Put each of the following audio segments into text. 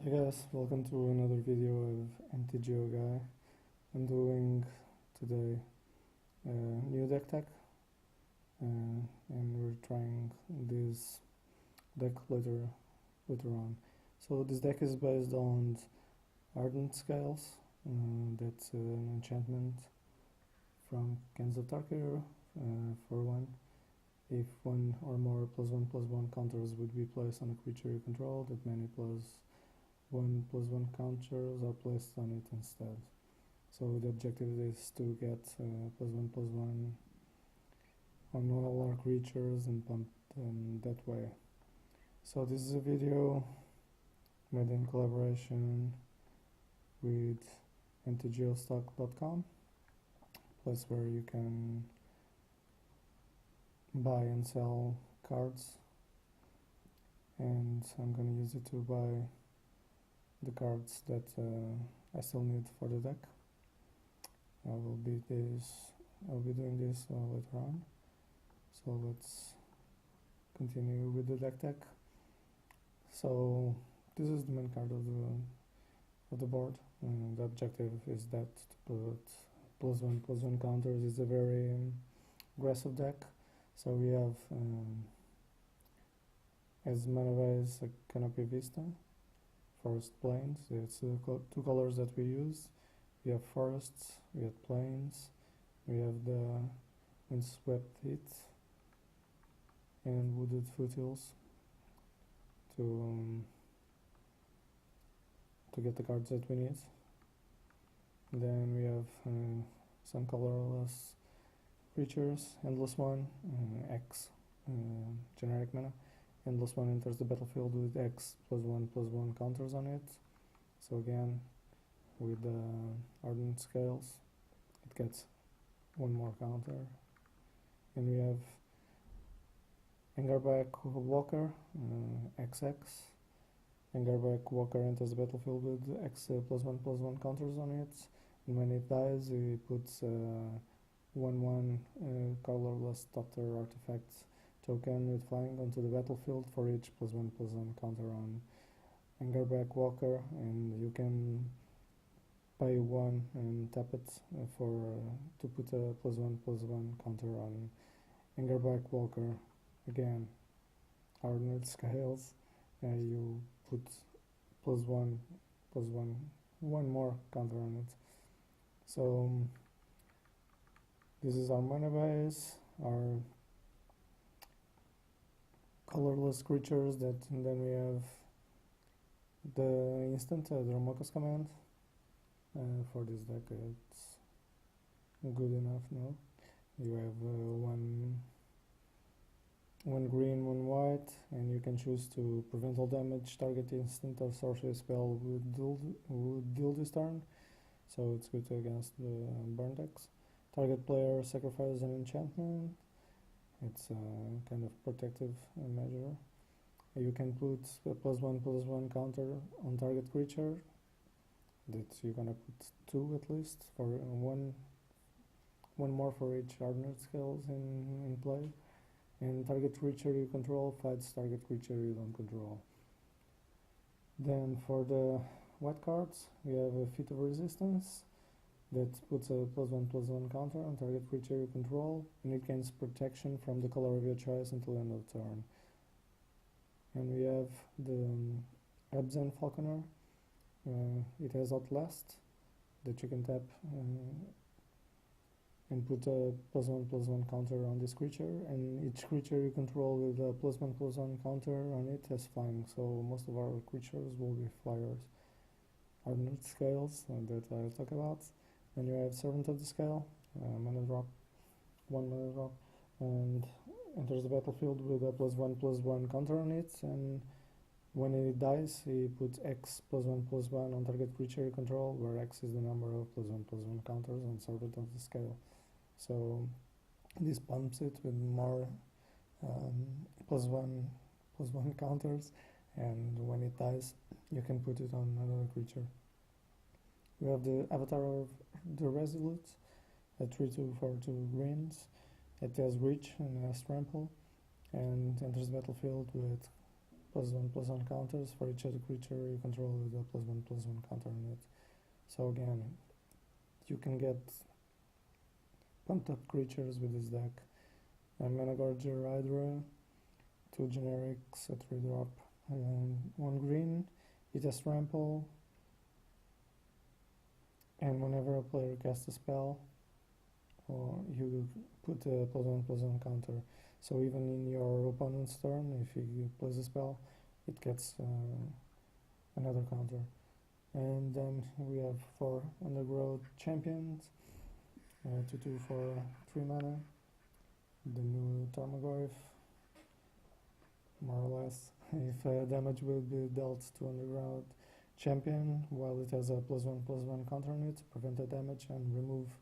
Hey guys, welcome to another video of mtgoguy. I'm doing today a new deck tech, and we're trying this deck later on. So this deck is based on Hardened Scales. That's an enchantment from Cans of Tarkir for one. If one or more +1/+1 counters would be placed on a creature you control, that many +1/+1 counters are placed on it instead. So the objective is to get +1/+1 on all our creatures and pump them that way. So this is a video made in collaboration with mtgostock.com, place where you can buy and sell cards, and I'm gonna use it to buy the cards that I still need for the deck. I'll be doing this later on. So let's continue with the deck tech. So this is the main card of the board, and the objective is that to put +1/+1 counters. Is a very aggressive deck. So we have as mana base a Canopy Vista, Forest Plains. It's the two colors that we use. We have forests, we have plains, we have the windswept heath and wooded foothills to get the cards that we need. Then we have some colorless creatures. Endless One, X, generic mana. Endless One enters the battlefield with X +1/+1 counters on it. So again, with the Hardened Scales, it gets one more counter. And we have Engarback Walker, XX. Engarback Walker enters the battlefield with X +1/+1 counters on it. And when it dies, it puts 1/1 colorless Doctor artifact token with flying onto the battlefield for each +1/+1 counter on Engarback Walker, and you can pay one and tap it to put a +1/+1 counter on Engarback Walker. Again, Hardened Scales, you put +1/+1, one more counter on it. So this is our mana base, our colorless creatures. And then we have the instant Dromoka's command. For this deck it's good enough now. You have one green, one white, and you can choose to prevent all damage target instant or sorcery spell would deal this turn. So it's good against the burn decks. Target player sacrifices an enchantment. It's a kind of protective measure. You can put a +1/+1 counter on target creature. That you're gonna put two at least, for one more for each Hardened Scales in play. And target creature you control fights target creature you don't control. Then for the white cards, we have a Feat of Resistance that puts a +1/+1 counter on target creature you control, and it gains protection from the color of your choice until end of turn. And we have the Abzan Falconer. It has Outlast that you can tap and put a +1/+1 counter on this creature, and each creature you control with a +1/+1 counter on it has flying, so most of our creatures will be flyers. Hardened Scales that I'll talk about. Then you have Servant of the Scale, one mana drop, and enters the battlefield with a +1/+1 counter on it, and when it dies, he puts X +1/+1 on target creature you control, where X is the number of +1/+1 counters on Servant of the Scale. So this pumps it with more +1/+1 counters, and when it dies, you can put it on another creature. We have the Avatar of the Resolute, a 3/2 for 2 greens. It has Reach and has Trample, and enters the battlefield with +1/+1 counters for each other creature you control with a +1/+1 counter on it. So again, you can get pumped up creatures with this deck. Managorger Hydra, 2 generics, a 3-drop, 1 green, it has trample, and whenever a player casts a spell, you put a +1/+1 counter. So even in your opponent's turn, if he plays a spell, it gets another counter. And then we have 4 Undergrowth Champions, 2/2 for 3 mana. The new Tarmogoyf, more or less. If damage will be dealt to Underground Champion, while it has a +1/+1 counter on it, prevent the damage and remove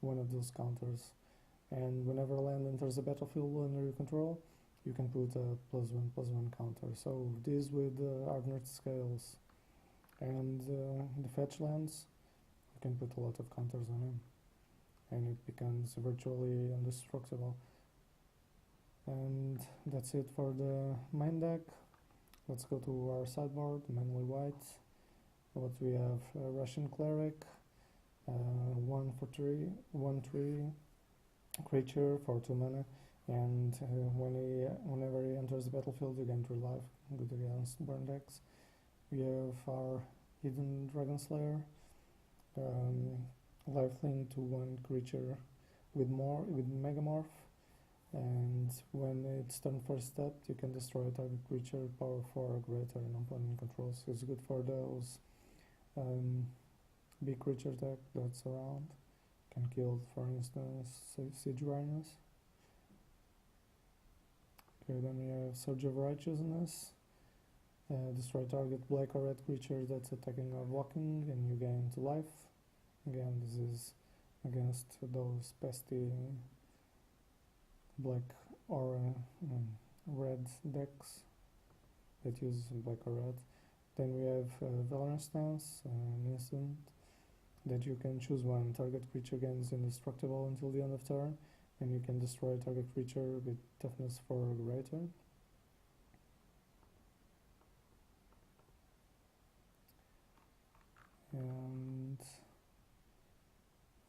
one of those counters. And whenever a land enters the battlefield under your control, you can put a +1/+1 counter. So this with Hardened Scales and the fetch lands, you can put a lot of counters on him, and it becomes virtually indestructible. And that's it for the main deck. Let's go to our sideboard, mainly white. What we have, Russian Cleric, 1/3 creature for 2 mana, and whenever he enters the battlefield you gain 3 life, good against burn decks. We have our Hidden Dragon Slayer, lifelink to 1 creature with Megamorph, and when it's turn first step you can destroy a target creature power 4 or greater and opponent controls. It's good for those big creature deck that's around. Can kill, for instance, Siege Rhinos. Okay, then we have Surge of Righteousness. Destroy target black or red creature that's attacking or blocking, and you gain 2 life. Again, this is against those pesky black or red decks that use black or red. Then we have Valorant Stance, an instant that you can choose one. Target creature gains indestructible until the end of turn, and you can destroy target creature with toughness 4 or greater. And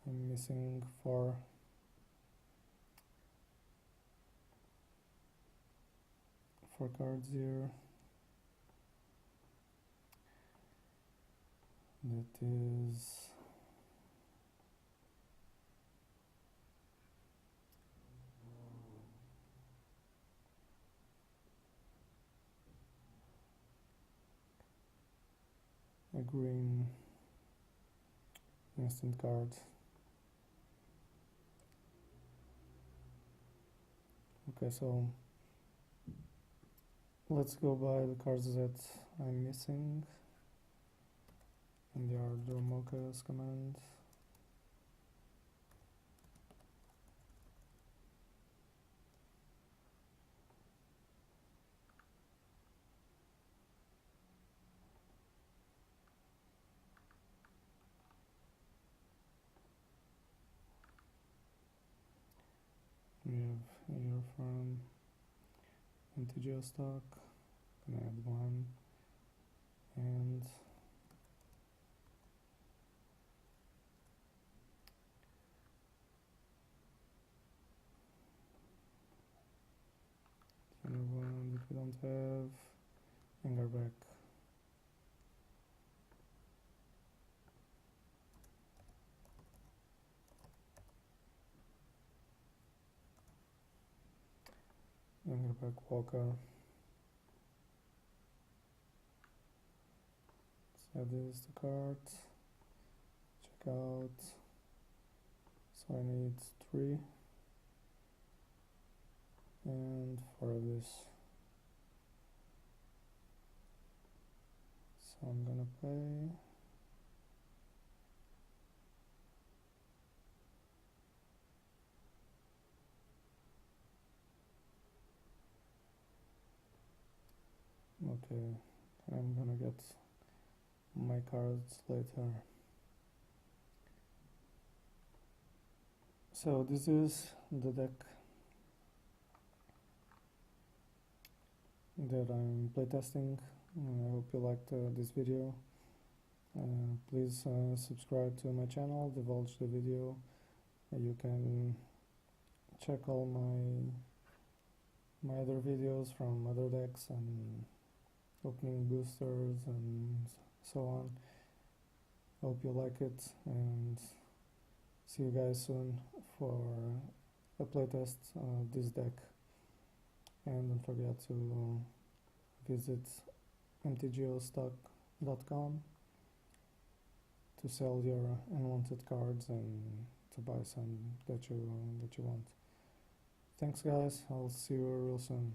I'm missing 4 cards here. That is a green instant card. Okay, so let's go by the cards that I'm missing, and they are Dromoka's command. We have here from mtgoguy stock, gonna add 1, and the other one that we don't have, Angerback. Angerback Walker. So this is the card. Check out. So I need 3 and 4 of this. So I'm gonna play okay, I'm gonna get my cards later. So this is the deck. that I'm playtesting. I hope you liked this video. Please subscribe to my channel, divulge the video. You can check all my other videos from other decks and opening boosters and so on. Hope you like it, and see you guys soon for a playtest of this deck. And don't forget to visit mtgostock.com to sell your unwanted cards and to buy some that you want. Thanks guys, I'll see you real soon.